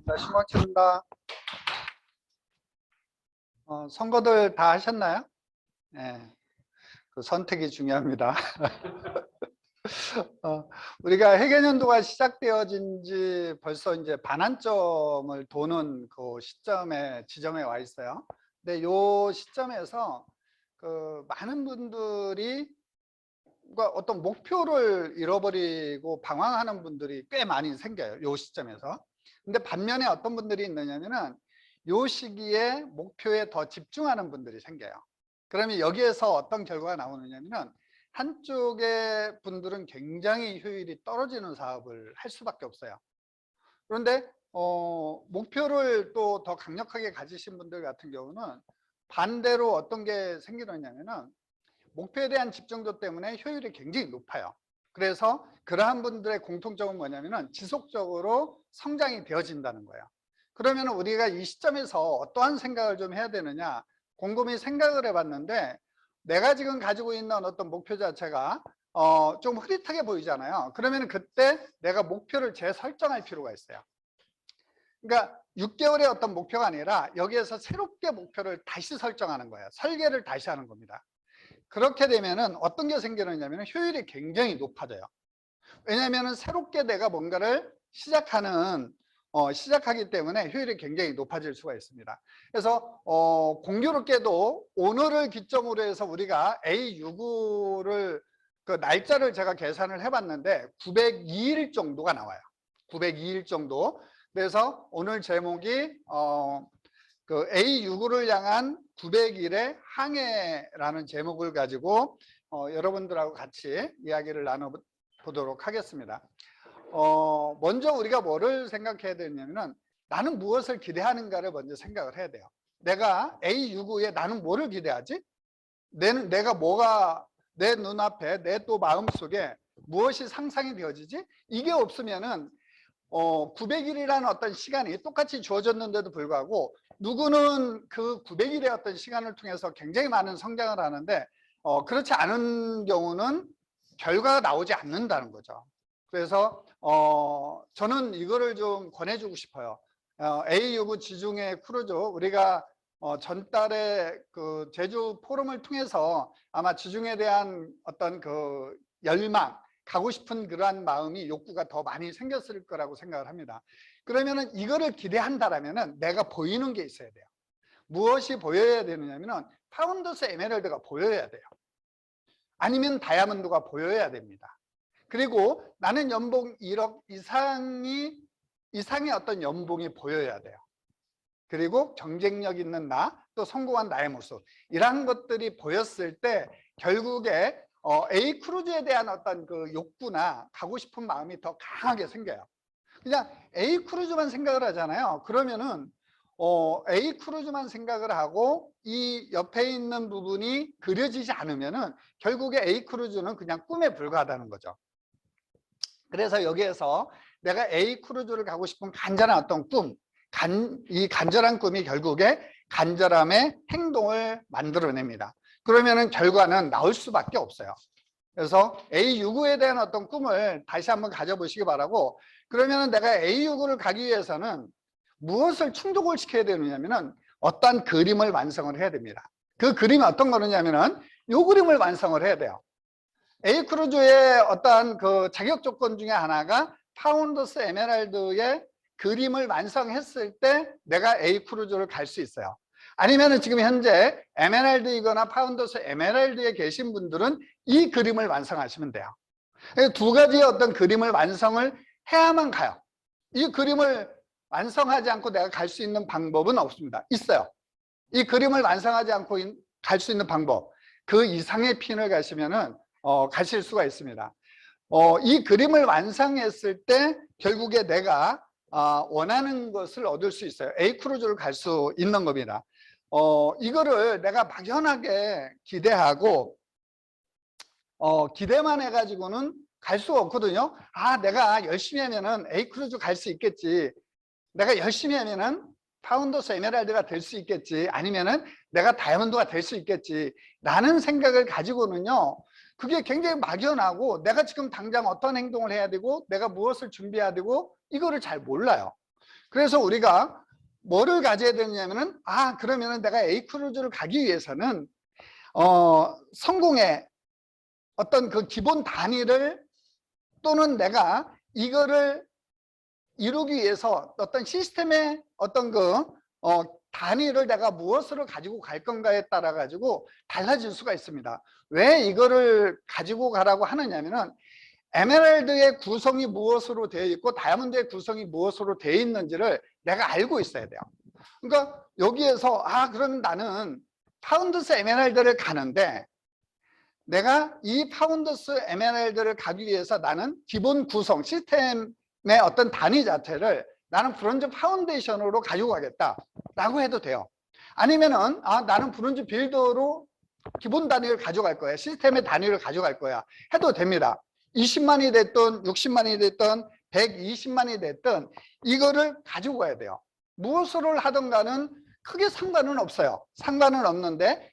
자, 신고 치른다. 선거들 다 하셨나요? 네, 그 선택이 중요합니다. 우리가 회계연도가 시작되어진 지 벌써 이제 반환점을 도는 그 시점에 지점에 와 있어요. 근데 요 시점에서 그 많은 분들이 어떤 목표를 잃어버리고 방황하는 분들이 꽤 많이 생겨요. 요 시점에서. 근데 반면에 어떤 분들이 있느냐면은 요 시기에 목표에 더 집중하는 분들이 생겨요. 그러면 여기에서 어떤 결과가 나오느냐면은 한쪽의 분들은 굉장히 효율이 떨어지는 사업을 할 수밖에 없어요. 그런데 목표를 또 더 강력하게 가지신 분들 같은 경우는 반대로 어떤 게 생기느냐면은 목표에 대한 집중도 때문에 효율이 굉장히 높아요. 그래서 그러한 분들의 공통점은 뭐냐면은 지속적으로 성장이 되어진다는 거예요. 그러면 우리가 이 시점에서 어떠한 생각을 좀 해야 되느냐, 곰곰이 생각을 해봤는데 내가 지금 가지고 있는 어떤 목표 자체가 좀 흐릿하게 보이잖아요. 그러면 그때 내가 목표를 재설정할 필요가 있어요. 그러니까 6개월의 어떤 목표가 아니라 여기에서 새롭게 목표를 다시 설정하는 거예요. 설계를 다시 하는 겁니다. 그렇게 되면은 어떤 게 생기느냐면 효율이 굉장히 높아져요. 왜냐하면 새롭게 내가 뭔가를 시작하기 때문에 효율이 굉장히 높아질 수가 있습니다. 그래서 공교롭게도 오늘을 기점으로 해서 우리가 A65를 그 날짜를 제가 계산을 해봤는데 902일 정도가 나와요. 902일 정도. 그래서 오늘 제목이 그 A65를 향한 900일의 항해라는 제목을 가지고 여러분들하고 같이 이야기를 나눠보도록 하겠습니다. 먼저 우리가 뭐를 생각해야 되냐면 나는 무엇을 기대하는가를 먼저 생각을 해야 돼요. 내가 A65에 나는 뭐를 기대하지? 내가 뭐가 내 눈앞에 내 또 마음속에 무엇이 상상이 되어지지? 이게 없으면은 900일이라는 어떤 시간이 똑같이 주어졌는데도 불구하고 누구는 그 900일의 어떤 시간을 통해서 굉장히 많은 성장을 하는데 그렇지 않은 경우는 결과가 나오지 않는다는 거죠. 그래서 저는 이거를 좀 권해주고 싶어요. A65 지중해 크루즈 우리가 전달에 그 제주 포럼을 통해서 아마 지중해에 대한 어떤 그 열망, 가고 싶은 그러한 마음이 욕구가 더 많이 생겼을 거라고 생각을 합니다. 그러면은 이거를 기대한다라면은 내가 보이는 게 있어야 돼요. 무엇이 보여야 되느냐면은 파운더스 에메랄드가 보여야 돼요. 아니면 다이아몬드가 보여야 됩니다. 그리고 나는 연봉 1억 이상의 어떤 연봉이 보여야 돼요. 그리고 경쟁력 있는 나, 또 성공한 나의 모습, 이러한 것들이 보였을 때 결국에 A 크루즈에 대한 어떤 그 욕구나 가고 싶은 마음이 더 강하게 생겨요. 그냥 A 크루즈만 생각을 하잖아요. 그러면은 A 크루즈만 생각을 하고 이 옆에 있는 부분이 그려지지 않으면은 결국에 A 크루즈는 그냥 꿈에 불과하다는 거죠. 그래서 여기에서 내가 A 크루즈를 가고 싶은 간절한 어떤 꿈, 이 간절한 꿈이 결국에 간절함의 행동을 만들어냅니다. 그러면은 결과는 나올 수밖에 없어요. 그래서 A65에 대한 어떤 꿈을 다시 한번 가져보시기 바라고, 그러면은 내가 A65를 가기 위해서는 무엇을 충족을 시켜야 되느냐면은 어떤 그림을 완성을 해야 됩니다. 그 그림이 어떤 거냐면은 요 그림을 완성을 해야 돼요. A 크루즈의 어떠한 그 자격 조건 중에 하나가 파운더스 에메랄드의 그림을 완성했을 때 내가 A 크루즈를 갈 수 있어요. 아니면은 지금 현재 에메랄드이거나 파운더스 에메랄드에 계신 분들은 이 그림을 완성하시면 돼요. 두 가지의 어떤 그림을 완성을 해야만 가요. 이 그림을 완성하지 않고 내가 갈 수 있는 방법은 없습니다. 있어요. 이 그림을 완성하지 않고 갈 수 있는 방법, 그 이상의 핀을 가시면은 가실 수가 있습니다. 이 그림을 완성했을 때 결국에 내가 원하는 것을 얻을 수 있어요. A 크루즈를 갈 수 있는 겁니다. 이거를 내가 막연하게 기대하고 기대만 해가지고는 갈 수가 없거든요. 내가 열심히 하면은 A 크루즈 갈 수 있겠지. 내가 열심히 하면은 파운더스 에메랄드가 될 수 있겠지. 아니면은 내가 다이아몬드가 될 수 있겠지. 라는 생각을 가지고는요. 그게 굉장히 막연하고 내가 지금 당장 어떤 행동을 해야 되고 내가 무엇을 준비해야 되고 이거를 잘 몰라요. 그래서 우리가 뭐를 가져야 되냐면은, 그러면은 내가 A 크루즈를 가기 위해서는 성공의 어떤 그 기본 단위를, 또는 내가 이거를 이루기 위해서 어떤 시스템의 어떤 단위를 내가 무엇으로 가지고 갈 건가에 따라 가지고 달라질 수가 있습니다. 왜 이거를 가지고 가라고 하느냐면은, 에메랄드의 구성이 무엇으로 되어 있고 다이아몬드의 구성이 무엇으로 되어 있는지를 내가 알고 있어야 돼요. 그러니까 여기에서 그럼 나는 파운드스 에메랄드를 가는데, 내가 이 파운드스 에메랄드를 가기 위해서 나는 기본 구성 시스템의 어떤 단위 자체를 나는 브론즈 파운데이션으로 가지고 가겠다 라고 해도 돼요. 아니면은 나는 브론즈 빌더로 기본 단위를 가져갈 거야, 시스템의 단위를 가져갈 거야 해도 됩니다. 20만이 됐든 60만이 됐든 120만이 됐든 이거를 가지고 가야 돼요. 무엇을 하든가는 크게 상관은 없어요. 상관은 없는데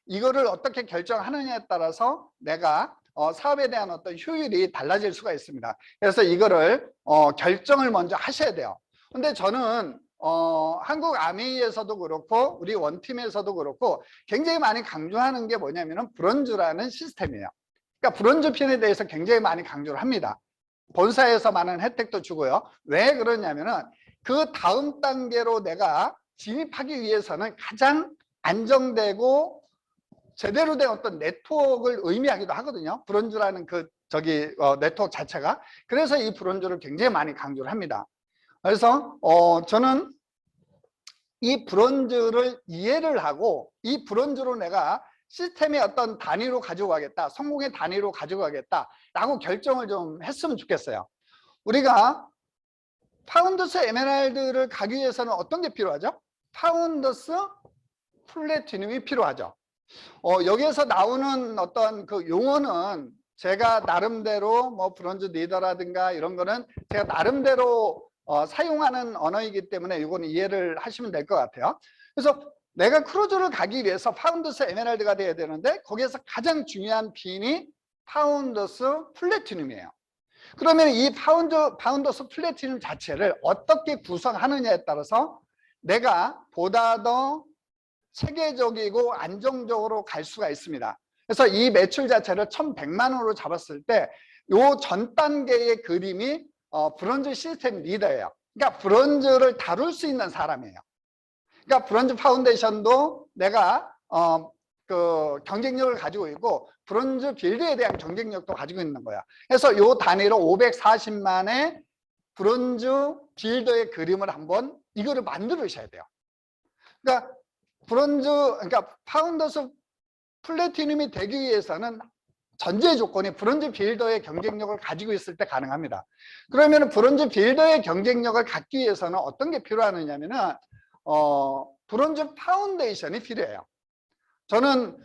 이거를 어떻게 결정하느냐에 따라서 내가 사업에 대한 어떤 효율이 달라질 수가 있습니다. 그래서 이거를 결정을 먼저 하셔야 돼요. 근데 저는 한국 아미에서도 그렇고 우리 원팀에서도 그렇고 굉장히 많이 강조하는 게 뭐냐면은 브론즈라는 시스템이에요. 그러니까 브론즈 핀에 대해서 굉장히 많이 강조를 합니다. 본사에서 많은 혜택도 주고요. 왜 그러냐면은 그 다음 단계로 내가 진입하기 위해서는 가장 안정되고 제대로 된 어떤 네트워크를 의미하기도 하거든요. 브론즈라는 네트워크 자체가. 그래서 이 브론즈를 굉장히 많이 강조를 합니다. 그래서 저는 이 브론즈를 이해를 하고 이 브론즈로 내가 시스템의 어떤 단위로 가지고 가겠다, 성공의 단위로 가지고 가겠다 라고 결정을 좀 했으면 좋겠어요. 우리가 파운더스 에메랄드를 가기 위해서는 어떤 게 필요하죠? 파운더스 플래티늄이 필요하죠. 여기에서 나오는 어떤 그 용어는 제가 나름대로 뭐 브론즈 리더라든가 이런 거는 제가 나름대로 사용하는 언어이기 때문에 이건 이해를 하시면 될 것 같아요. 그래서 내가 크루즈를 가기 위해서 파운더스 에메랄드가 돼야 되는데 거기에서 가장 중요한 빈이 파운더스 플래티늄이에요. 그러면 이 파운더스 플래티늄 자체를 어떻게 구성하느냐에 따라서 내가 보다 더 체계적이고 안정적으로 갈 수가 있습니다. 그래서 이 매출 자체를 1100만 원으로 잡았을 때 요 전 단계의 그림이 브론즈 시스템 리더예요. 그러니까 브론즈를 다룰 수 있는 사람이에요. 그러니까 브론즈 파운데이션도 내가 그 경쟁력을 가지고 있고 브론즈 빌드에 대한 경쟁력도 가지고 있는 거야. 그래서 요 단위로 540만의 브론즈 빌더의 그림을 한번 이거를 만들으셔야 돼요. 그러니까 그러니까 파운더스 플래티늄이 되기 위해서는 전제 조건이 브론즈 빌더의 경쟁력을 가지고 있을 때 가능합니다. 그러면 브론즈 빌더의 경쟁력을 갖기 위해서는 어떤 게 필요하느냐면은 브론즈 파운데이션이 필요해요. 저는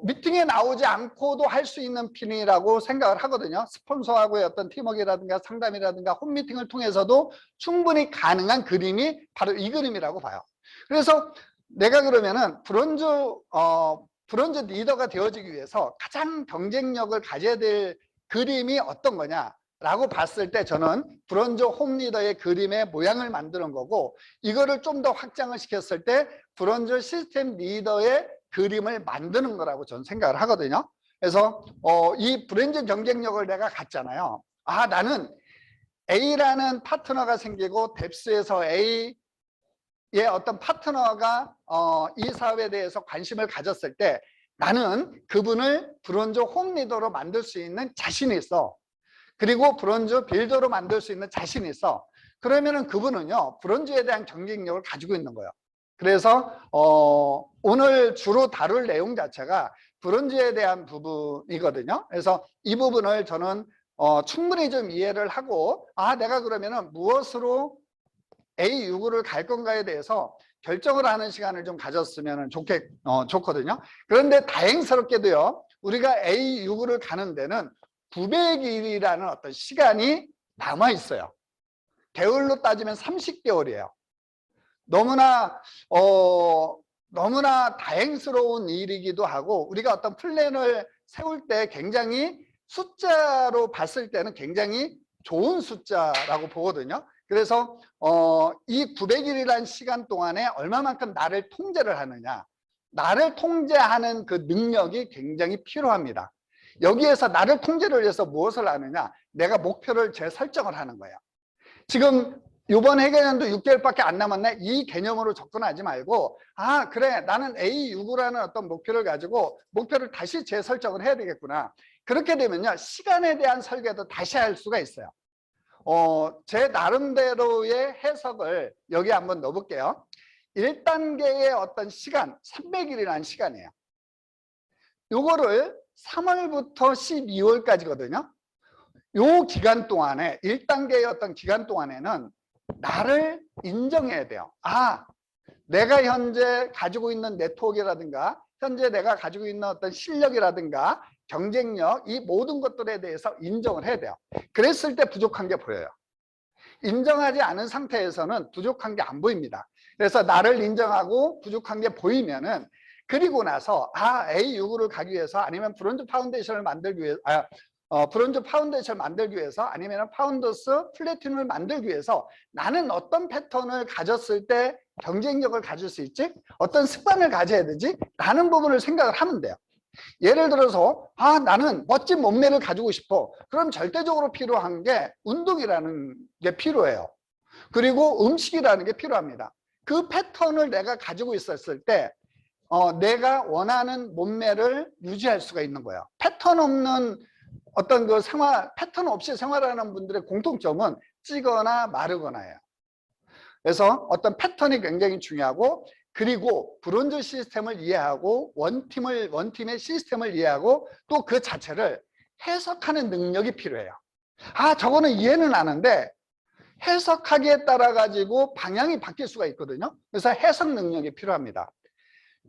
미팅에 나오지 않고도 할 수 있는 핀이라고 생각을 하거든요. 스폰서하고의 어떤 팀워크라든가 상담이라든가 홈미팅을 통해서도 충분히 가능한 그림이 바로 이 그림이라고 봐요. 그래서 내가 그러면은 브론즈 리더가 되어지기 위해서 가장 경쟁력을 가져야 될 그림이 어떤 거냐라고 봤을 때 저는 브론즈 홈 리더의 그림의 모양을 만드는 거고, 이거를 좀 더 확장을 시켰을 때 브론즈 시스템 리더의 그림을 만드는 거라고 저는 생각을 하거든요. 그래서 이 브론즈 경쟁력을 내가 갖잖아요. 나는 A라는 파트너가 생기고 뎁스에서 A의 어떤 파트너가 이 사업에 대해서 관심을 가졌을 때 나는 그분을 브론즈 홈 리더로 만들 수 있는 자신이 있어. 그리고 브론즈 빌더로 만들 수 있는 자신이 있어. 그러면은 그분은요 브론즈에 대한 경쟁력을 가지고 있는 거예요. 그래서 오늘 주로 다룰 내용 자체가 브론즈에 대한 부분이거든요. 그래서 이 부분을 저는 충분히 좀 이해를 하고 내가 그러면은 무엇으로 A6를 갈 건가에 대해서 결정을 하는 시간을 좀 가졌으면 좋거든요. 그런데 다행스럽게도요 우리가 A6를 가는 데는 900일이라는 어떤 시간이 남아 있어요. 개월로 따지면 30개월이에요. 너무나 다행스러운 일이기도 하고, 우리가 어떤 플랜을 세울 때 굉장히 숫자로 봤을 때는 굉장히 좋은 숫자라고 보거든요. 그래서 이 900일이라는 시간 동안에 얼마만큼 나를 통제를 하느냐, 나를 통제하는 그 능력이 굉장히 필요합니다. 여기에서 나를 통제를 위해서 무엇을 하느냐, 내가 목표를 재설정을 하는 거예요. 지금 이번 회계연도 6개월밖에 안 남았네, 이 개념으로 접근하지 말고, 아 그래 나는 A69라는 어떤 목표를 가지고 목표를 다시 재설정을 해야 되겠구나. 그렇게 되면요, 시간에 대한 설계도 다시 할 수가 있어요. 제 나름대로의 해석을 여기 한번 넣어볼게요. 1단계의 어떤 시간, 300일이라는 시간이에요. 요거를 3월부터 12월까지거든요. 요 기간 동안에, 1단계의 어떤 기간 동안에는 나를 인정해야 돼요. 아, 내가 현재 가지고 있는 네트워크라든가 현재 내가 가지고 있는 어떤 실력이라든가 경쟁력, 이 모든 것들에 대해서 인정을 해야 돼요. 그랬을 때 부족한 게 보여요. 인정하지 않은 상태에서는 부족한 게 안 보입니다. 그래서 나를 인정하고 부족한 게 보이면은, 그리고 나서 A65를 가기 위해서, 아니면 브론즈 파운데이션을 만들기 위해서, 브론즈 파운데이션을 만들기 위해서, 아니면 파운더스 플래티넘을 만들기 위해서 나는 어떤 패턴을 가졌을 때 경쟁력을 가질 수 있지? 어떤 습관을 가져야 되지? 라는 부분을 생각을 하면 돼요. 예를 들어서 나는 멋진 몸매를 가지고 싶어. 그럼 절대적으로 필요한 게 운동이라는 게 필요해요. 그리고 음식이라는 게 필요합니다. 그 패턴을 내가 가지고 있었을 때 내가 원하는 몸매를 유지할 수가 있는 거예요. 패턴 없는 어떤 그 생활, 패턴 없이 생활하는 분들의 공통점은 찌거나 마르거나예요. 그래서 어떤 패턴이 굉장히 중요하고, 그리고 브론즈 시스템을 이해하고 원팀의 시스템을 이해하고 또 그 자체를 해석하는 능력이 필요해요. 저거는 이해는 아는데 해석하기에 따라 가지고 방향이 바뀔 수가 있거든요. 그래서 해석 능력이 필요합니다.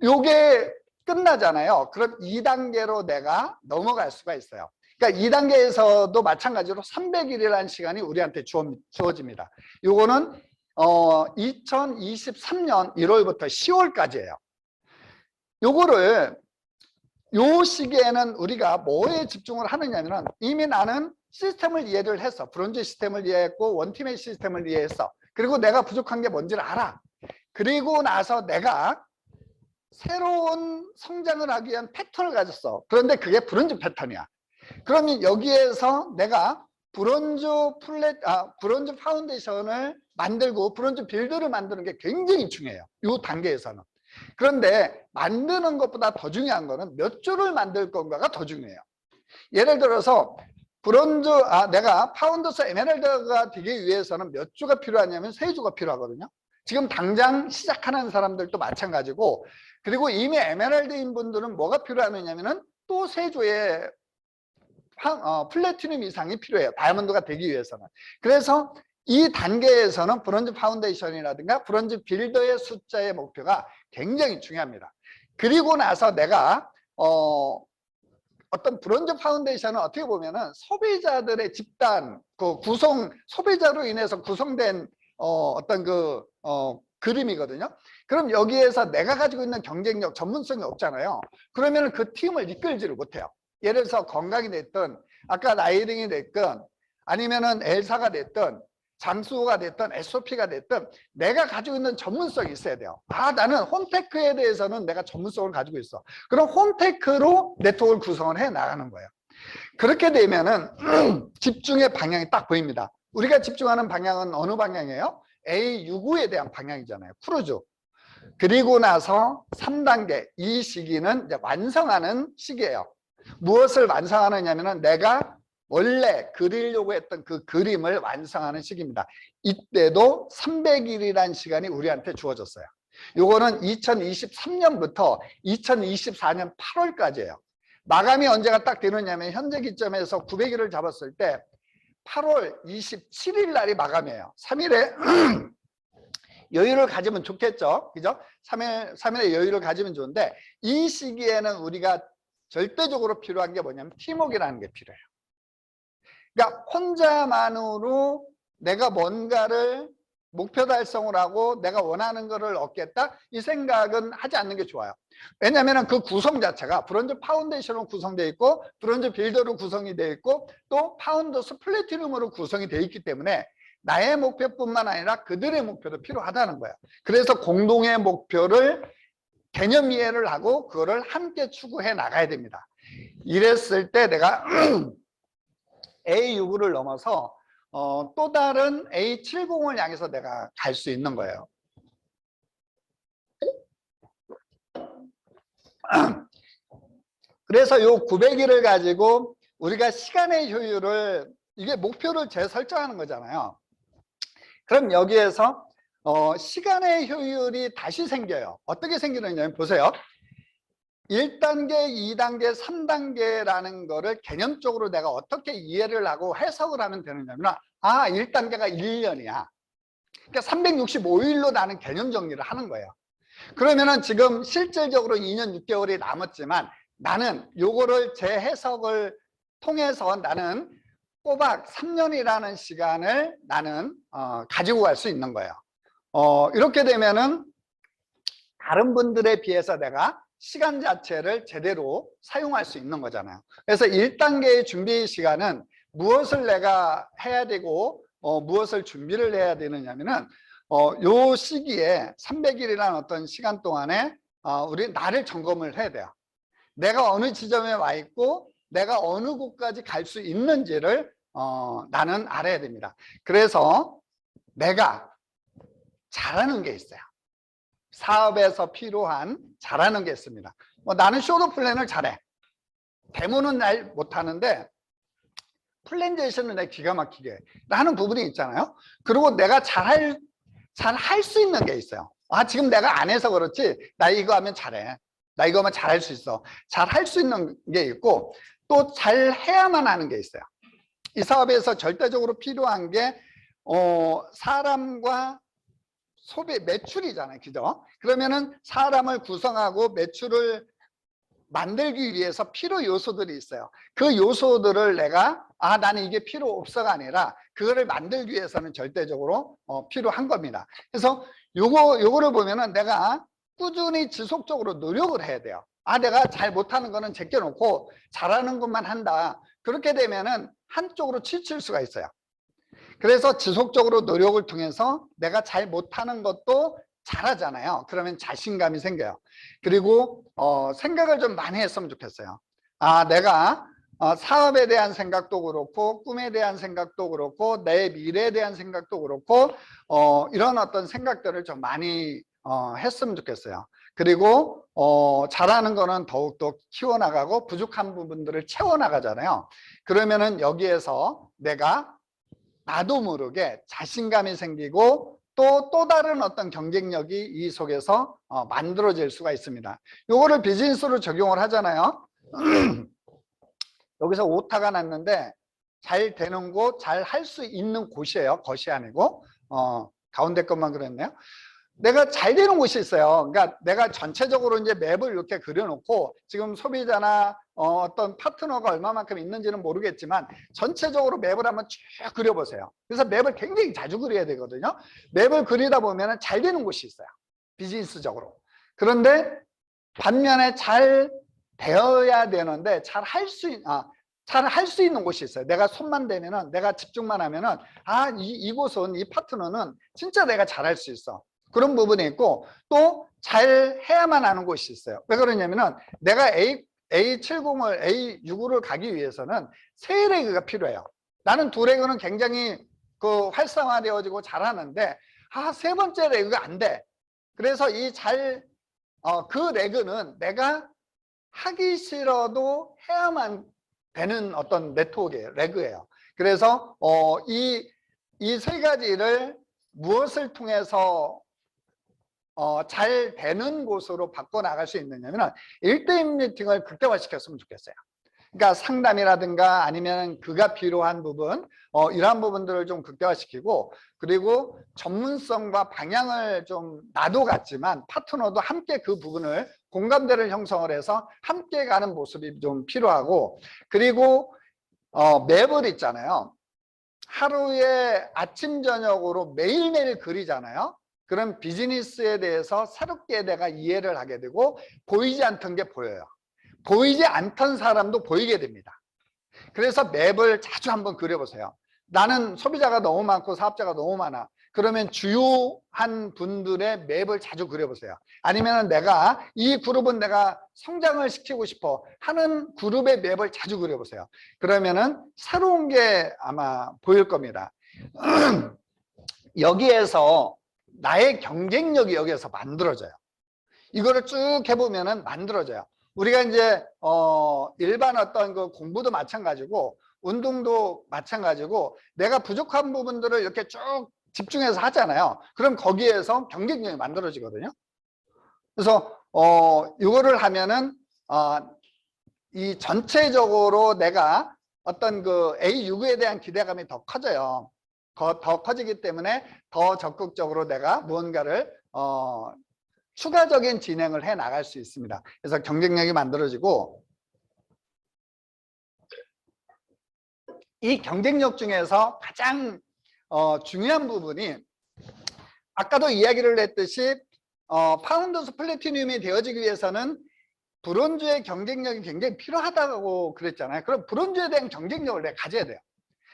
요게 끝나잖아요. 그럼 2단계로 내가 넘어갈 수가 있어요. 그러니까 2단계에서도 마찬가지로 300일이라는 시간이 우리한테 주어집니다. 요거는 2023년 1월부터 10월까지예요. 요거를 요 시기에는 우리가 뭐에 집중을 하느냐면, 이미 나는 시스템을 이해를 해서 브론즈 시스템을 이해했고 원팀의 시스템을 이해했어. 그리고 내가 부족한 게 뭔지를 알아. 그리고 나서 내가 새로운 성장을 하기 위한 패턴을 가졌어. 그런데 그게 브론즈 패턴이야. 그러면 여기에서 내가 브론즈 파운데이션을 만들고 브론즈 빌드를 만드는 게 굉장히 중요해요. 이 단계에서는. 그런데 만드는 것보다 더 중요한 거는 몇 조를 만들 건가가 더 중요해요. 예를 들어서 브론즈, 내가 파운더스 에메랄드가 되기 위해서는 몇 조가 필요하냐면 3조가 필요하거든요. 지금 당장 시작하는 사람들도 마찬가지고, 그리고 이미 에메랄드인 분들은 뭐가 필요하냐면은 또 3조의 플래티넘 이상이 필요해요. 다이아몬드가 되기 위해서는. 그래서 이 단계에서는 브론즈 파운데이션이라든가 브론즈 빌더의 숫자의 목표가 굉장히 중요합니다. 그리고 나서 내가 어떤 브론즈 파운데이션은 어떻게 보면은 소비자들의 집단, 그 소비자로 인해서 구성된 어떤 그림이거든요. 그럼 여기에서 내가 가지고 있는 경쟁력, 전문성이 없잖아요. 그러면 그 팀을 이끌지를 못해요. 예를 들어서 건강이 됐든, 아까 라이딩이 됐든, 아니면은 엘사가 됐든, 장수호가 됐든, SOP가 됐든, 내가 가지고 있는 전문성이 있어야 돼요. 나는 홈테크에 대해서는 내가 전문성을 가지고 있어. 그럼 홈테크로 네트워크를 구성을 해 나가는 거예요. 그렇게 되면은 집중의 방향이 딱 보입니다. 우리가 집중하는 방향은 어느 방향이에요? A69에 대한 방향이잖아요. 크루즈. 그리고 나서 3단계, 이 시기는 이제 완성하는 시기예요. 무엇을 완성하느냐면은 내가 원래 그리려고 했던 그 그림을 완성하는 시기입니다. 이때도 300일이라는 시간이 우리한테 주어졌어요. 요거는 2023년부터 2024년 8월까지예요. 마감이 언제가 딱 되느냐면, 현재 기점에서 900일을 잡았을 때 8월 27일 날이 마감이에요. 3일에 여유를 가지면 좋겠죠. 그죠? 3일의 여유를 가지면 좋은데, 이 시기에는 우리가 절대적으로 필요한 게 뭐냐면 팀워크라는 게 필요해요. 그러니까 혼자만으로 내가 뭔가를 목표 달성을 하고 내가 원하는 거를 얻겠다, 이 생각은 하지 않는 게 좋아요. 왜냐하면 그 구성 자체가 브론즈 파운데이션으로 구성되어 있고, 브론즈 빌더로 구성이 되어 있고, 또 파운더스 플래티넘으로 구성이 되어 있기 때문에 나의 목표뿐만 아니라 그들의 목표도 필요하다는 거예요. 그래서 공동의 목표를 개념 이해를 하고 그거를 함께 추구해 나가야 됩니다. 이랬을 때 내가 A69를 넘어서 또 다른 A70을 향해서 내가 갈 수 있는 거예요. 그래서 이 900일을 가지고 우리가 시간의 효율을, 이게 목표를 재설정하는 거잖아요. 그럼 여기에서 시간의 효율이 다시 생겨요. 어떻게 생기느냐면 보세요. 1단계, 2단계, 3단계라는 거를 개념적으로 내가 어떻게 이해를 하고 해석을 하면 되느냐면, 1단계가 1년이야. 그러니까 365일로 나는 개념 정리를 하는 거예요. 그러면은 지금 실질적으로 2년 6개월이 남았지만 나는 요거를 재해석을 통해서 나는 꼬박 3년이라는 시간을 나는 가지고 갈 수 있는 거예요. 이렇게 되면은 다른 분들에 비해서 내가 시간 자체를 제대로 사용할 수 있는 거잖아요. 그래서 1단계의 준비 시간은 무엇을 내가 해야 되고 무엇을 준비를 해야 되느냐면은 요 시기에 300일이라는 어떤 시간 동안에 우리 나를 점검을 해야 돼요. 내가 어느 지점에 와 있고 내가 어느 곳까지 갈 수 있는지를 나는 알아야 됩니다. 그래서 내가 잘하는 게 있어요. 사업에서 필요한 잘하는 게 있습니다. 나는 쇼도 플랜을 잘해. 데모는 잘 못하는데 플랜제이션은 내가 기가 막히게 하는 부분이 있잖아요. 그리고 내가 잘 할 수 있는 게 있어요. 지금 내가 안 해서 그렇지 나 이거 하면 잘해. 나 이거 하면 잘할 수 있어. 잘 할 수 있는 게 있고 또 잘 해야만 하는 게 있어요. 이 사업에서 절대적으로 필요한 게 사람과 소비, 매출이잖아요. 그죠? 그러면은 사람을 구성하고 매출을 만들기 위해서 필요 요소들이 있어요. 그 요소들을 내가 나는 이게 필요 없어가 아니라 그거를 만들기 위해서는 절대적으로 필요한 겁니다. 그래서 요거를 보면은 내가 꾸준히 지속적으로 노력을 해야 돼요. 내가 잘 못하는 거는 제껴놓고 잘하는 것만 한다. 그렇게 되면은 한쪽으로 치칠 수가 있어요. 그래서 지속적으로 노력을 통해서 내가 잘 못하는 것도 잘하잖아요. 그러면 자신감이 생겨요. 그리고 생각을 좀 많이 했으면 좋겠어요. 내가 사업에 대한 생각도 그렇고 꿈에 대한 생각도 그렇고 내 미래에 대한 생각도 그렇고 이런 어떤 생각들을 좀 많이 했으면 좋겠어요. 그리고 잘하는 거는 더욱더 키워나가고 부족한 부분들을 채워나가잖아요. 그러면은 여기에서 내가 나도 모르게 자신감이 생기고 또 다른 어떤 경쟁력이 이 속에서 만들어질 수가 있습니다. 요거를 비즈니스로 적용을 하잖아요. 여기서 오타가 났는데 잘 되는 곳, 잘 할 수 있는 곳이에요. 것이 아니고 가운데 것만 그랬네요. 내가 잘 되는 곳이 있어요. 그러니까 내가 전체적으로 이제 맵을 이렇게 그려놓고 지금 소비자나 어떤 파트너가 얼마만큼 있는지는 모르겠지만 전체적으로 맵을 한번 쭉 그려보세요. 그래서 맵을 굉장히 자주 그려야 되거든요. 맵을 그리다 보면 잘 되는 곳이 있어요. 비즈니스적으로. 그런데 반면에 잘 되어야 되는데 잘 할 수 있는 곳이 있어요. 내가 손만 대면은, 내가 집중만 하면은 이곳은, 이 파트너는 진짜 내가 잘할 수 있어. 그런 부분이 있고 또 잘 해야만 하는 곳이 있어요. 왜 그러냐면은 내가 A70을 A65를 가기 위해서는 3레그가 필요해요. 나는 2레그는 굉장히 활성화되어지고 잘하는데 3번째 레그가 안 돼. 그래서 그 레그는 내가 하기 싫어도 해야만 되는 어떤 네트워크예요. 레그예요. 그래서 이 3가지를 무엇을 통해서 잘 되는 곳으로 바꿔나갈 수 있느냐면 1대1 미팅을 극대화시켰으면 좋겠어요. 그러니까 상담이라든가 아니면 그가 필요한 부분 이러한 부분들을 좀 극대화시키고 그리고 전문성과 방향을 좀 나도 같지만 파트너도 함께 그 부분을 공감대를 형성을 해서 함께 가는 모습이 좀 필요하고 그리고 맵을 있잖아요. 하루에 아침 저녁으로 매일매일 그리잖아요. 그럼 비즈니스에 대해서 새롭게 내가 이해를 하게 되고 보이지 않던 게 보여요. 보이지 않던 사람도 보이게 됩니다. 그래서 맵을 자주 한번 그려보세요. 나는 소비자가 너무 많고 사업자가 너무 많아. 그러면 주요한 분들의 맵을 자주 그려보세요. 아니면 내가 이 그룹은 내가 성장을 시키고 싶어 하는 그룹의 맵을 자주 그려보세요. 그러면은 새로운 게 아마 보일 겁니다. 여기에서 나의 경쟁력이 여기에서 만들어져요. 이거를 쭉 해보면은 만들어져요. 우리가 이제 일반 어떤 그 공부도 마찬가지고 운동도 마찬가지고 내가 부족한 부분들을 이렇게 쭉 집중해서 하잖아요. 그럼 거기에서 경쟁력이 만들어지거든요. 그래서 이거를 하면은 이 전체적으로 내가 어떤 그 A6에 대한 기대감이 더 커져요. 더 커지기 때문에 더 적극적으로 내가 무언가를 추가적인 진행을 해 나갈 수 있습니다. 그래서 경쟁력이 만들어지고, 이 경쟁력 중에서 가장 중요한 부분이 아까도 이야기를 했듯이 파운더스 플래티늄이 되어지기 위해서는 브론즈의 경쟁력이 굉장히 필요하다고 그랬잖아요. 그럼 브론즈에 대한 경쟁력을 내가 가져야 돼요.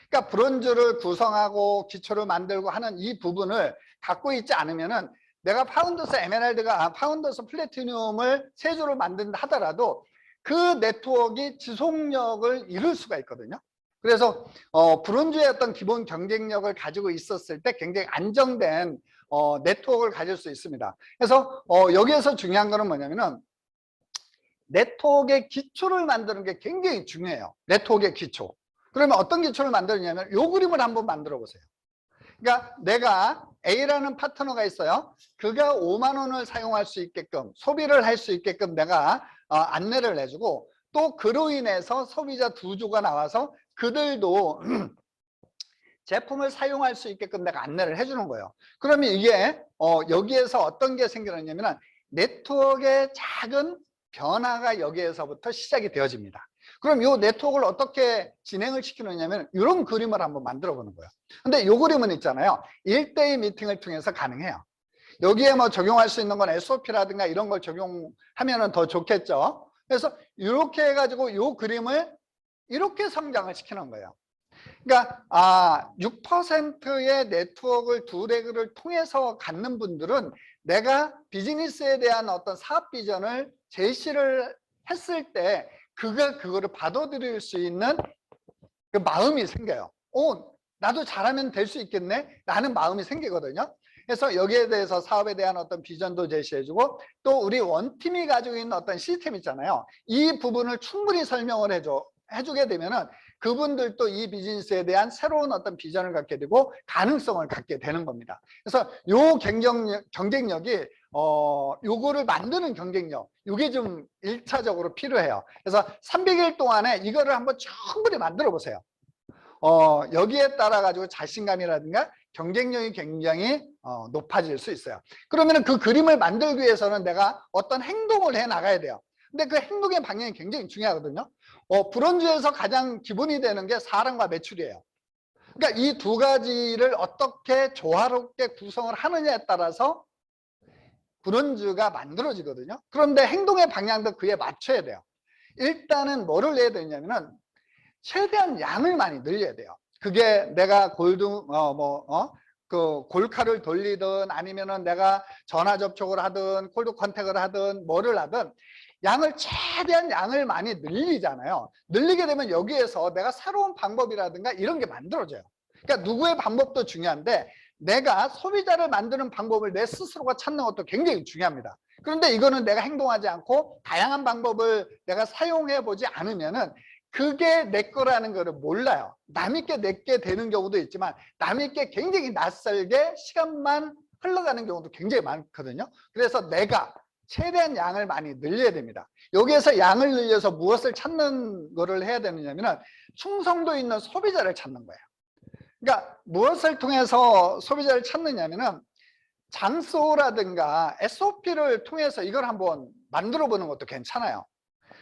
그러니까 브론즈를 구성하고 기초를 만들고 하는 이 부분을 갖고 있지 않으면은 내가 파운더스 에메랄드가 파운더스 플래티늄을 세조를 만든다 하더라도 그 네트워크가 지속력을 잃을 수가 있거든요. 그래서 브론즈의 어떤 기본 경쟁력을 가지고 있었을 때 굉장히 안정된 네트워크를 가질 수 있습니다. 그래서 여기에서 중요한 거는 뭐냐면은 네트워크의 기초를 만드는 게 굉장히 중요해요. 네트워크의 기초. 그러면 어떤 기초를 만드느냐면 이 그림을 한번 만들어 보세요. 그러니까 내가 A라는 파트너가 있어요. 그가 5만 원을 사용할 수 있게끔, 소비를 할 수 있게끔 내가 안내를 해주고, 또 그로 인해서 소비자 2조가 나와서 그들도 제품을 사용할 수 있게끔 내가 안내를 해주는 거예요. 그러면 이게 여기에서 어떤 게 생기느냐면 네트워크의 작은 변화가 여기에서부터 시작이 되어집니다. 그럼 이 네트워크를 어떻게 진행을 시키느냐면 이런 그림을 한번 만들어 보는 거예요. 근데 이 그림은 있잖아요. 1대1 미팅을 통해서 가능해요. 여기에 뭐 적용할 수 있는 건 SOP라든가 이런 걸 적용하면 더 좋겠죠. 그래서 이렇게 해가지고 이 그림을 이렇게 성장을 시키는 거예요. 그러니까 6%의 네트워크를 두 레그를 통해서 갖는 분들은 내가 비즈니스에 대한 어떤 사업 비전을 제시를 했을 때 그거를 받아들일 수 있는 그 마음이 생겨요. 나도 잘하면 될 수 있겠네 라는 마음이 생기거든요. 그래서 여기에 대해서 사업에 대한 어떤 비전도 제시해주고, 또 우리 원팀이 가지고 있는 어떤 시스템 있잖아요. 이 부분을 충분히 설명을 해주게 되면은 그분들도 이 비즈니스에 대한 새로운 어떤 비전을 갖게 되고 가능성을 갖게 되는 겁니다. 그래서 요 경쟁력이 요거를 만드는 경쟁력, 요게 좀 1차적으로 필요해요. 그래서 300일 동안에 이거를 한번 충분히 만들어 보세요. 여기에 따라 가지고 자신감이라든가 경쟁력이 굉장히 높아질 수 있어요. 그러면 그 그림을 만들기 위해서는 내가 어떤 행동을 해 나가야 돼요. 근데 그 행동의 방향이 굉장히 중요하거든요. 브론즈에서 가장 기본이 되는 게 사람과 매출이에요. 그러니까 이 두 가지를 어떻게 조화롭게 구성을 하느냐에 따라서 브론즈가 만들어지거든요. 그런데 행동의 방향도 그에 맞춰야 돼요. 일단은 뭐를 해야 되냐면은 최대한 양을 많이 늘려야 돼요. 그게 내가 그 골카를 돌리든 아니면은 내가 전화 접촉을 하든 콜드 컨택을 하든 뭐를 하든 양을 최대한 양을 많이 늘리잖아요. 늘리게 되면 여기에서 내가 새로운 방법이라든가 이런 게 만들어져요. 그러니까 누구의 방법도 중요한데 내가 소비자를 만드는 방법을 내 스스로가 찾는 것도 굉장히 중요합니다. 그런데 이거는 내가 행동하지 않고 다양한 방법을 내가 사용해 보지 않으면은 그게 내 거라는 거를 몰라요. 남에게 내게 되는 경우도 있지만 남에게 굉장히 낯설게 시간만 흘러가는 경우도 굉장히 많거든요. 그래서 내가 최대한 양을 많이 늘려야 됩니다. 여기에서 양을 늘려서 무엇을 찾는 거를 해야 되느냐면 충성도 있는 소비자를 찾는 거예요. 그러니까 무엇을 통해서 소비자를 찾느냐면은 장소라든가 SOP를 통해서 이걸 한번 만들어 보는 것도 괜찮아요.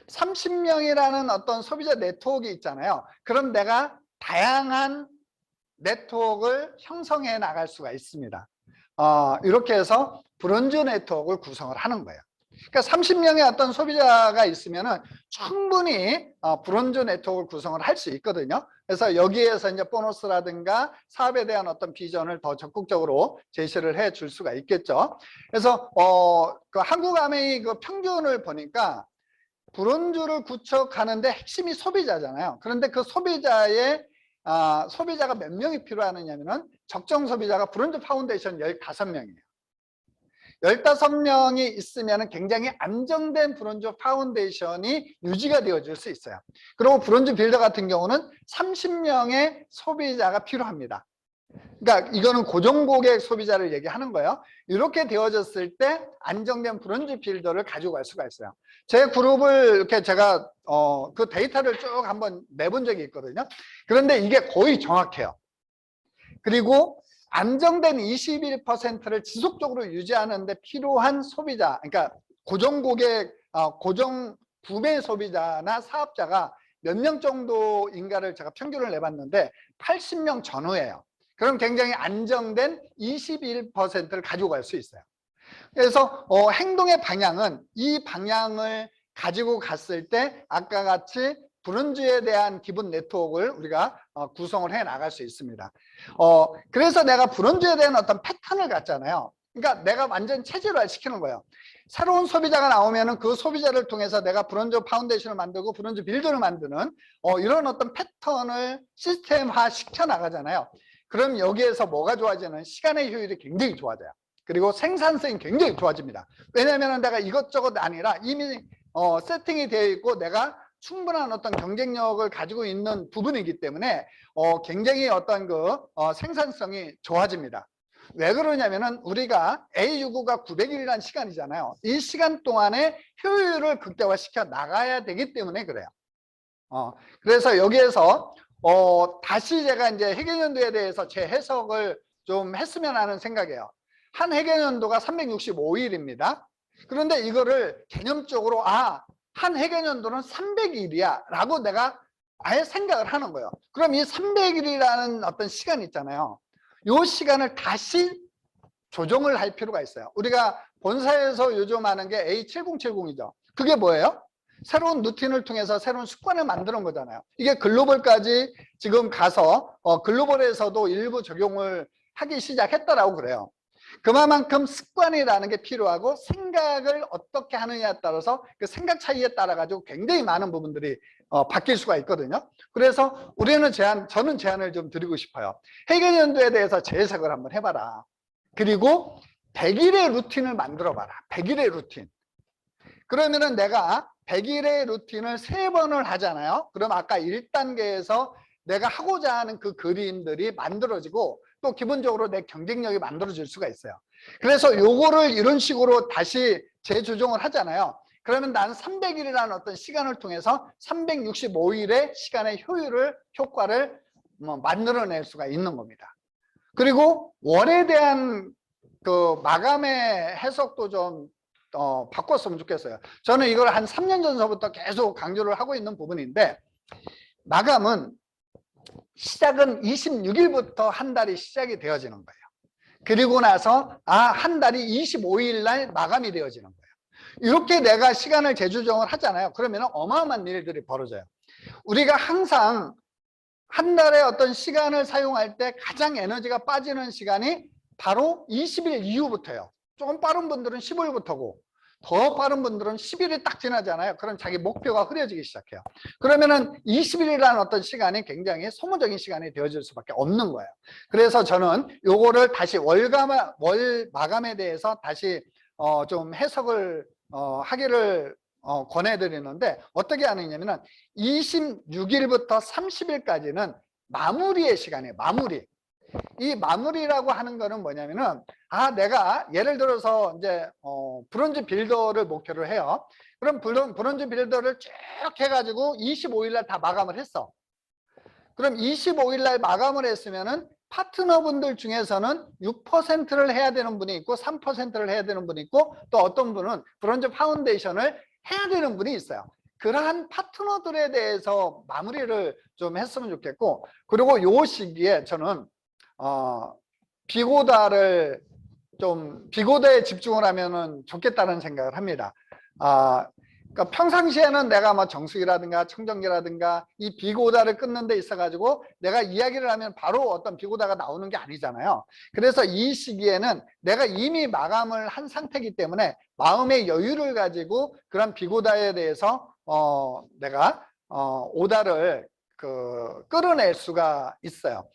30명이라는 어떤 소비자 네트워크 있잖아요. 그럼 내가 다양한 네트워크를 형성해 나갈 수가 있습니다. 이렇게 해서 브론즈 네트워크를 구성을 하는 거예요. 그러니까 30명의 어떤 소비자가 있으면은 충분히 브론즈 네트워크를 구성을 할 수 있거든요. 그래서 여기에서 이제 보너스라든가 사업에 대한 어떤 비전을 더 적극적으로 제시를 해 줄 수가 있겠죠. 그래서 그 한국아메이 그 평균을 보니까 브론즈를 구축하는데 핵심이 소비자잖아요. 그런데 그 소비자가 몇 명이 필요하느냐면은 적정 소비자가 브론즈 파운데이션 15명이에요. 15명이 있으면 굉장히 안정된 브론즈 파운데이션이 유지가 되어질 수 있어요. 그리고 브론즈 빌더 같은 경우는 30명의 소비자가 필요합니다. 그러니까 이거는 고정 고객 소비자를 얘기하는 거예요. 이렇게 되어졌을 때 안정된 브론즈 빌더를 가지고 갈 수가 있어요. 제 그룹을 이렇게 제가 그 데이터를 쭉 한번 내본 적이 있거든요. 그런데 이게 거의 정확해요. 그리고 안정된 21%를 지속적으로 유지하는 데 필요한 소비자, 그러니까 고정 고객, 고정 구매 소비자나 사업자가 몇 명 정도인가를 제가 평균을 내봤는데 80명 전후예요. 그럼 굉장히 안정된 21%를 가지고 갈 수 있어요. 그래서 행동의 방향은 이 방향을 가지고 갔을 때 아까 같이 브론즈에 대한 기본 네트워크를 우리가 구성을 해 나갈 수 있습니다. 그래서 내가 브론즈에 대한 어떤 패턴을 갖잖아요. 그러니까 내가 완전 체질화 시키는 거예요. 새로운 소비자가 나오면은 그 소비자를 통해서 내가 브론즈 파운데이션을 만들고 브론즈 빌드를 만드는 이런 어떤 패턴을 시스템화 시켜 나가잖아요. 그럼 여기에서 뭐가 좋아지는? 시간의 효율이 굉장히 좋아져요. 그리고 생산성이 굉장히 좋아집니다. 왜냐하면 내가 이것저것 아니라 이미 세팅이 되어 있고 내가 충분한 어떤 경쟁력을 가지고 있는 부분이기 때문에 굉장히 어떤 그 생산성이 좋아집니다. 왜 그러냐면은 우리가 A 요구가 900일이라는 시간이잖아요. 이 시간 동안에 효율을 극대화시켜 나가야 되기 때문에 그래요. 그래서 여기에서 다시 제가 이제 회계연도에 대해서 제 해석을 좀 했으면 하는 생각이에요. 한 회계연도가 365일입니다. 그런데 이거를 개념적으로 한 회계연도는 300일이야 라고 내가 아예 생각을 하는 거예요. 그럼 이 300일이라는 어떤 시간 있잖아요. 이 시간을 다시 조정을 할 필요가 있어요. 우리가 본사에서 요즘 하는 게 A7070이죠. 그게 뭐예요? 새로운 루틴을 통해서 새로운 습관을 만드는 거잖아요. 이게 글로벌까지 지금 가서 글로벌에서도 일부 적용을 하기 시작했다라고 그래요. 그만큼 습관이라는 게 필요하고 생각을 어떻게 하느냐에 따라서 그 생각 차이에 따라 가지고 굉장히 많은 부분들이 바뀔 수가 있거든요. 그래서 저는 제안을 좀 드리고 싶어요. 회계연도에 대해서 재해석을 한번 해봐라. 그리고 100일의 루틴을 만들어 봐라. 100일의 루틴. 그러면은 내가 100일의 루틴을 3번을 하잖아요. 그럼 아까 1단계에서 내가 하고자 하는 그 그림들이 만들어지고 또 기본적으로 내 경쟁력이 만들어질 수가 있어요. 그래서 요거를 이런 식으로 다시 재조정을 하잖아요. 그러면 나는 300일이라는 어떤 시간을 통해서 365일의 시간의 효과를 만들어낼 수가 있는 겁니다. 그리고 월에 대한 그 마감의 해석도 좀 바꿨으면 좋겠어요. 저는 이걸 한 3년 전서부터 계속 강조를 하고 있는 부분인데, 마감은 시작은 26일부터 한 달이 시작이 되어지는 거예요. 그리고 나서 한 달이 25일 날 마감이 되어지는 거예요. 이렇게 내가 시간을 재조정을 하잖아요. 그러면 어마어마한 일들이 벌어져요. 우리가 항상 한 달에 어떤 시간을 사용할 때 가장 에너지가 빠지는 시간이 바로 20일 이후부터예요. 조금 빠른 분들은 15일부터고 더 빠른 분들은 10일이 딱 지나잖아요. 그럼 자기 목표가 흐려지기 시작해요. 그러면은 20일이라는 어떤 시간이 굉장히 소모적인 시간이 되어질 수밖에 없는 거예요. 그래서 저는 요거를 다시 월 마감에 대해서 다시 좀 해석을 하기를 권해드리는데, 어떻게 하느냐면은 26일부터 30일까지는 마무리의 시간이에요. 마무리. 이 마무리라고 하는 거는 뭐냐면은 내가 예를 들어서 이제 브론즈 빌더를 목표로 해요. 그럼 브론즈 빌더를 쭉 해가지고 25일 날 다 마감을 했어. 그럼 25일 날 마감을 했으면은 파트너분들 중에서는 6%를 해야 되는 분이 있고 3%를 해야 되는 분이 있고 또 어떤 분은 브론즈 파운데이션을 해야 되는 분이 있어요. 그러한 파트너들에 대해서 마무리를 좀 했으면 좋겠고, 그리고 요 시기에 저는 비고다에 집중을 하면은 좋겠다는 생각을 합니다. 그러니까 평상시에는 내가 뭐 정수기라든가 청정기라든가 이 비고다를 끊는 데 있어 가지고 내가 이야기를 하면 바로 어떤 비고다가 나오는 게 아니잖아요. 그래서 이 시기에는 내가 이미 마감을 한 상태이기 때문에 마음의 여유를 가지고 그런 비고다에 대해서 내가 오다를 끌어낼 수가 있어요.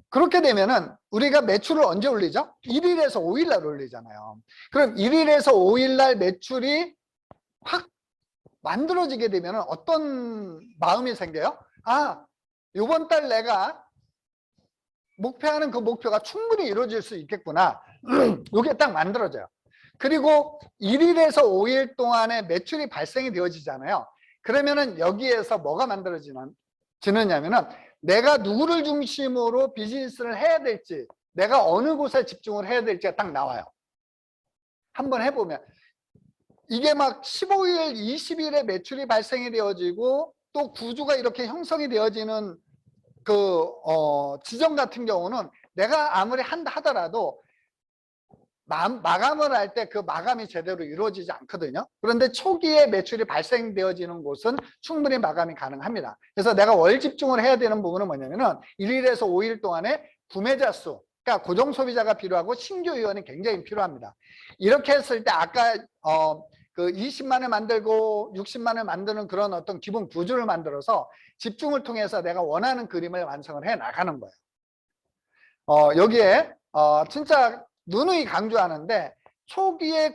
그렇게 되면은 우리가 매출을 언제 올리죠? 1일에서 5일 날 올리잖아요. 그럼 1일에서 5일 날 매출이 확 만들어지게 되면 어떤 마음이 생겨요? 아, 이번 달 내가 목표하는 그 목표가 충분히 이루어질 수 있겠구나. 이게 딱 만들어져요. 그리고 1일에서 5일 동안에 매출이 발생이 되어지잖아요. 그러면은 여기에서 뭐가 만들어지느냐면은 내가 누구를 중심으로 비즈니스를 해야 될지, 내가 어느 곳에 집중을 해야 될지가 딱 나와요. 한번 해보면 이게 막 15일, 20일에 매출이 발생이 되어지고 또 구조가 이렇게 형성이 되어지는 지점 같은 경우는 내가 아무리 한다 하더라도 마감을 할 때 그 마감이 제대로 이루어지지 않거든요. 그런데 초기에 매출이 발생되어지는 곳은 충분히 마감이 가능합니다. 그래서 내가 월 집중을 해야 되는 부분은 뭐냐면은 1일에서 5일 동안에 구매자 수, 그러니까 고정 소비자가 필요하고 신규 회원이 굉장히 필요합니다. 이렇게 했을 때 아까 그 20만을 만들고 60만을 만드는 그런 어떤 기본 구조를 만들어서 집중을 통해서 내가 원하는 그림을 완성을 해 나가는 거예요. 여기에 진짜 누누이 강조하는데 초기에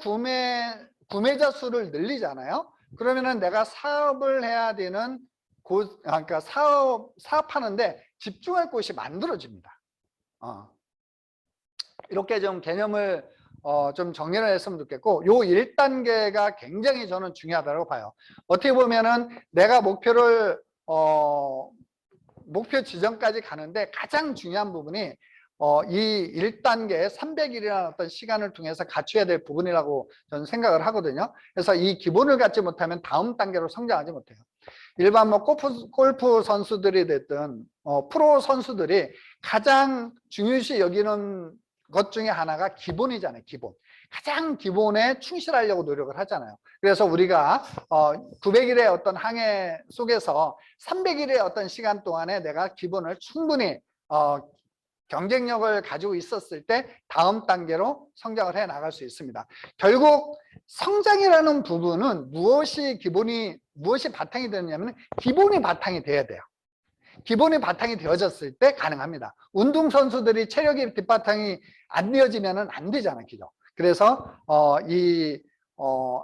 구매자 수를 늘리잖아요. 그러면은 내가 사업을 해야 되는 그러니까 사업하는데 집중할 곳이 만들어집니다. 이렇게 좀 개념을 좀 정리를 했으면 좋겠고, 요 1단계가 굉장히 저는 중요하다고 봐요. 어떻게 보면은 내가 목표 지점까지 가는데 가장 중요한 부분이 이 1단계 300일이라는 어떤 시간을 통해서 갖춰야 될 부분이라고 저는 생각을 하거든요. 그래서 이 기본을 갖지 못하면 다음 단계로 성장하지 못해요. 일반 뭐 골프 선수들이 됐든 프로 선수들이 가장 중요시 여기는 것 중에 하나가 기본이잖아요. 기본. 가장 기본에 충실하려고 노력을 하잖아요. 그래서 우리가 900일의 어떤 항해 속에서 300일의 어떤 시간 동안에 내가 기본을 충분히 경쟁력을 가지고 있었을 때 다음 단계로 성장을 해 나갈 수 있습니다. 결국 성장이라는 부분은 무엇이 바탕이 되느냐면 기본이 바탕이 돼야 돼요. 기본이 바탕이 되어졌을 때 가능합니다. 운동선수들이 체력이 뒷바탕이 안 되어지면 안 되잖아요. 그죠? 그래서 이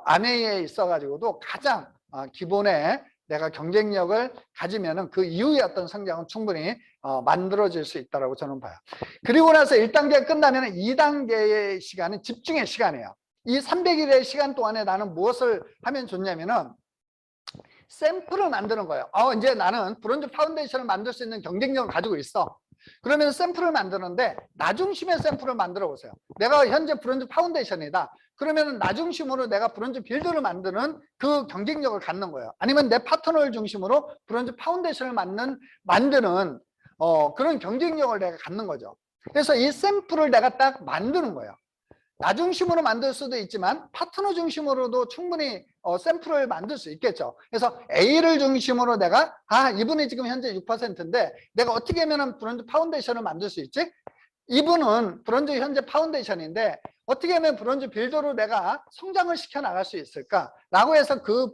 안에 있어 가지고도 가장 기본에 내가 경쟁력을 가지면은 그 이후의 어떤 성장은 충분히 만들어질 수 있다고 저는 봐요. 그리고 나서 1단계가 끝나면 2단계의 시간은 집중의 시간이에요. 이 300일의 시간 동안에 나는 무엇을 하면 좋냐면은 샘플을 만드는 거예요. 이제 나는 브론즈 파운데이션을 만들 수 있는 경쟁력을 가지고 있어. 그러면 샘플을 만드는데 나 중심의 샘플을 만들어 보세요. 내가 현재 브론즈 파운데이션이다. 그러면 나 중심으로 내가 브론즈 빌드를 만드는 그 경쟁력을 갖는 거예요. 아니면 내 파트너를 중심으로 브론즈 파운데이션을 만드는 그런 경쟁력을 내가 갖는 거죠. 그래서 이 샘플을 내가 딱 만드는 거예요. 나 중심으로 만들 수도 있지만 파트너 중심으로도 충분히 샘플을 만들 수 있겠죠. 그래서 A를 중심으로 내가 이분이 지금 현재 6%인데 내가 어떻게 하면 브론즈 파운데이션을 만들 수 있지? 이분은 브론즈 현재 파운데이션인데 어떻게 하면 브론즈 빌더로 내가 성장을 시켜 나갈 수 있을까? 라고 해서 그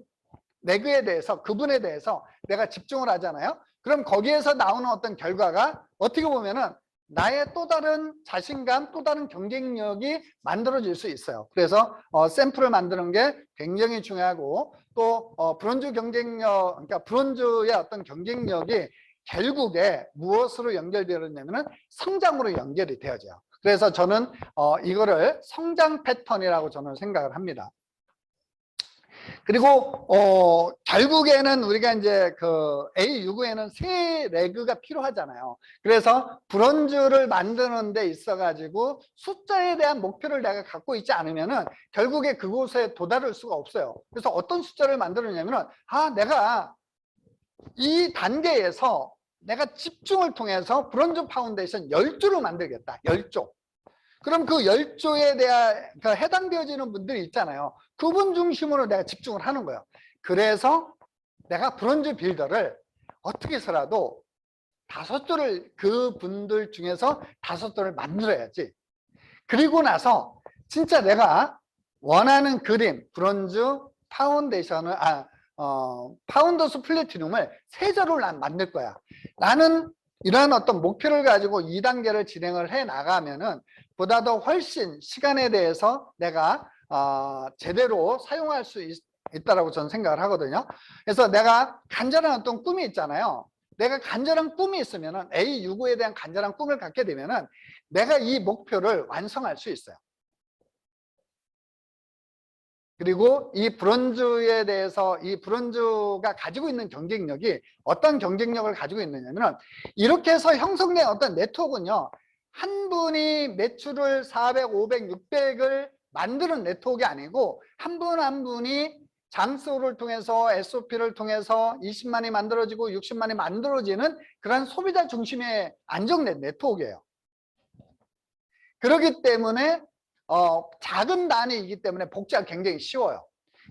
레그에 대해서, 그분에 대해서 내가 집중을 하잖아요. 그럼 거기에서 나오는 어떤 결과가 어떻게 보면은 나의 또 다른 자신감, 또 다른 경쟁력이 만들어질 수 있어요. 그래서 샘플을 만드는 게 굉장히 중요하고, 또 브론즈 경쟁력, 그러니까 브론즈의 어떤 경쟁력이 결국에 무엇으로 연결되느냐면 성장으로 연결이 되어져요. 그래서 저는 이거를 성장 패턴이라고 저는 생각을 합니다. 그리고 결국에는 우리가 이제 그 A65에는 세 레그가 필요하잖아요. 그래서 브론즈를 만드는 데 있어 가지고 숫자에 대한 목표를 내가 갖고 있지 않으면은 결국에 그곳에 도달할 수가 없어요. 그래서 어떤 숫자를 만들었냐면은 내가 이 단계에서 내가 집중을 통해서 브론즈 파운데이션 10조를 만들겠다. 10조. 그럼 그 10조에 대한 해당되어지는 분들이 있잖아요. 그분 중심으로 내가 집중을 하는 거예요. 그래서 내가 브론즈 빌더를 어떻게 해서라도 5조를, 그분들 중에서 5조를 만들어야지. 그리고 나서 진짜 내가 원하는 그림, 브론즈 파운데이션을, 파운더스 플래티넘을 3조를 난 만들 거야. 나는 이러한 어떤 목표를 가지고 2단계를 진행을 해 나가면은 보다 더 훨씬 시간에 대해서 내가 제대로 사용할 수 있다라고 저는 생각을 하거든요. 그래서 내가 간절한 어떤 꿈이 있잖아요. 내가 간절한 꿈이 있으면은 A65에 대한 간절한 꿈을 갖게 되면은 내가 이 목표를 완성할 수 있어요. 그리고 이 브론즈에 대해서, 이 브론즈가 가지고 있는 경쟁력이 어떤 경쟁력을 가지고 있느냐면, 이렇게 해서 형성된 어떤 네트워크는요, 한 분이 매출을 400, 500, 600을 만드는 네트워크가 아니고 한 분 한 분이 장소를 통해서 SOP를 통해서 20만이 만들어지고 60만이 만들어지는 그런 소비자 중심의 안정된 네트워크예요. 그렇기 때문에 작은 단위이기 때문에 복제가 굉장히 쉬워요.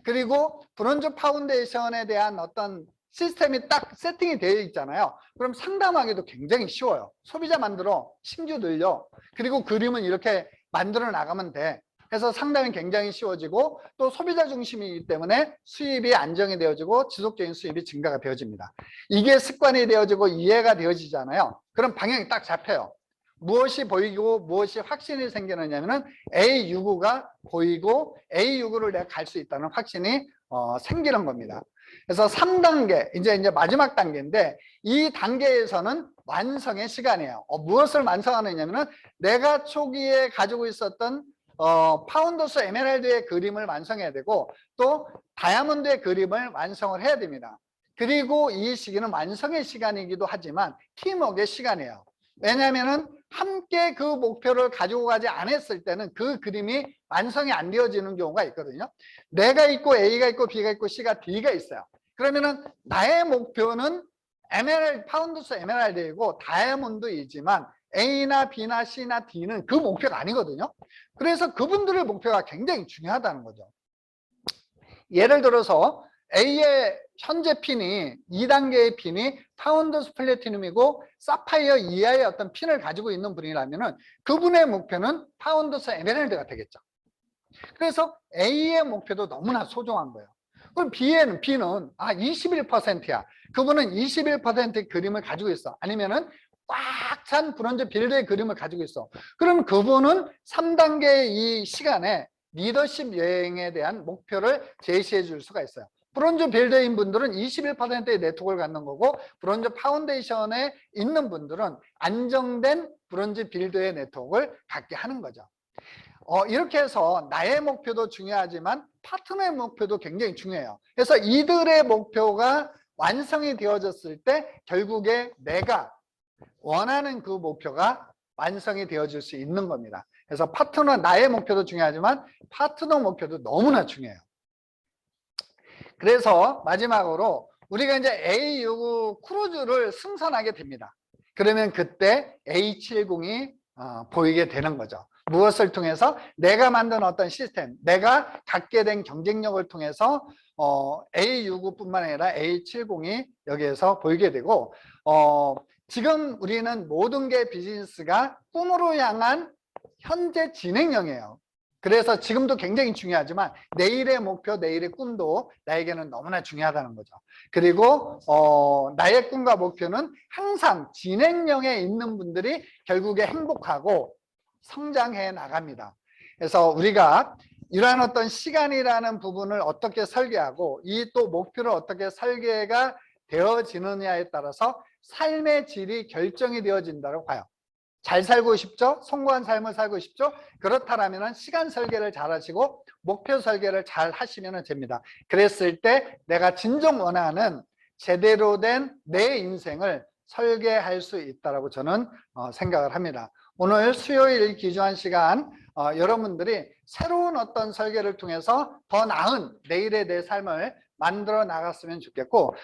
그리고 브론즈 파운데이션에 대한 어떤 시스템이 딱 세팅이 되어 있잖아요. 그럼 상담하기도 굉장히 쉬워요. 소비자 만들어, 신규 늘려, 그리고 그림은 이렇게 만들어 나가면 돼. 해서 상담이 굉장히 쉬워지고, 또 소비자 중심이기 때문에 수입이 안정이 되어지고 지속적인 수입이 증가가 되어집니다. 이게 습관이 되어지고 이해가 되어지잖아요. 그럼 방향이 딱 잡혀요. 무엇이 보이고 무엇이 확신이 생기느냐면은 A65가 보이고 A65를 내가 갈 수 있다는 확신이 생기는 겁니다. 그래서 3단계, 이제 마지막 단계인데, 이 단계에서는 완성의 시간이에요. 무엇을 완성하느냐면은 내가 초기에 가지고 있었던 파운더스 에메랄드의 그림을 완성해야 되고, 또 다이아몬드의 그림을 완성을 해야 됩니다. 그리고 이 시기는 완성의 시간이기도 하지만 팀워크의 시간이에요. 왜냐하면은 함께 그 목표를 가지고 가지 않았을 때는 그 그림이 완성이 안 되어지는 경우가 있거든요. 내가 있고 A가 있고 B가 있고 C가 D가 있어요. 그러면은 나의 목표는 에메랄드, 파운더스 에메랄드이고 다이아몬드이지만 A나 B나 C나 D는 그 목표가 아니거든요. 그래서 그분들의 목표가 굉장히 중요하다는 거죠. 예를 들어서 A의 현재 핀이 2단계의 핀이 파운더스 플래티넘이고 사파이어 이하의 어떤 핀을 가지고 있는 분이라면은 그분의 목표는 파운더스 에메랄드가 되겠죠. 그래서 A의 목표도 너무나 소중한 거예요. 그럼 B는 21%야. 그분은 21%의 그림을 가지고 있어. 아니면은 꽉 찬 브론즈 빌드의 그림을 가지고 있어. 그럼 그분은 3단계의 이 시간에 리더십 여행에 대한 목표를 제시해 줄 수가 있어요. 브론즈 빌더인 분들은 21%의 네트워크를 갖는 거고, 브론즈 파운데이션에 있는 분들은 안정된 브론즈 빌더의 네트워크를 갖게 하는 거죠. 이렇게 해서 나의 목표도 중요하지만 파트너의 목표도 굉장히 중요해요. 그래서 이들의 목표가 완성이 되어졌을 때 결국에 내가 원하는 그 목표가 완성이 되어질 수 있는 겁니다. 그래서 파트너, 나의 목표도 중요하지만 파트너 목표도 너무나 중요해요. 그래서 마지막으로 우리가 이제 A65 크루즈를 승선하게 됩니다. 그러면 그때 A70이 보이게 되는 거죠. 무엇을 통해서? 내가 만든 어떤 시스템, 내가 갖게 된 경쟁력을 통해서 A69뿐만 아니라 A70이 여기에서 보이게 되고, 지금 우리는 모든 게 비즈니스가 꿈으로 향한 현재 진행형이에요. 그래서 지금도 굉장히 중요하지만 내일의 목표, 내일의 꿈도 나에게는 너무나 중요하다는 거죠. 그리고 나의 꿈과 목표는 항상 진행형에 있는 분들이 결국에 행복하고 성장해 나갑니다. 그래서 우리가 이러한 어떤 시간이라는 부분을 어떻게 설계하고 이 또 목표를 어떻게 설계가 되어지느냐에 따라서 삶의 질이 결정이 되어진다고 봐요. 잘 살고 싶죠? 성공한 삶을 살고 싶죠? 그렇다면 시간 설계를 잘 하시고 목표 설계를 잘 하시면 됩니다. 그랬을 때 내가 진정 원하는 제대로 된 내 인생을 설계할 수 있다고 저는 생각을 합니다. 오늘 수요일 기주한 시간 여러분들이 새로운 어떤 설계를 통해서 더 나은 내일의 내 삶을 만들어 나갔으면 좋겠고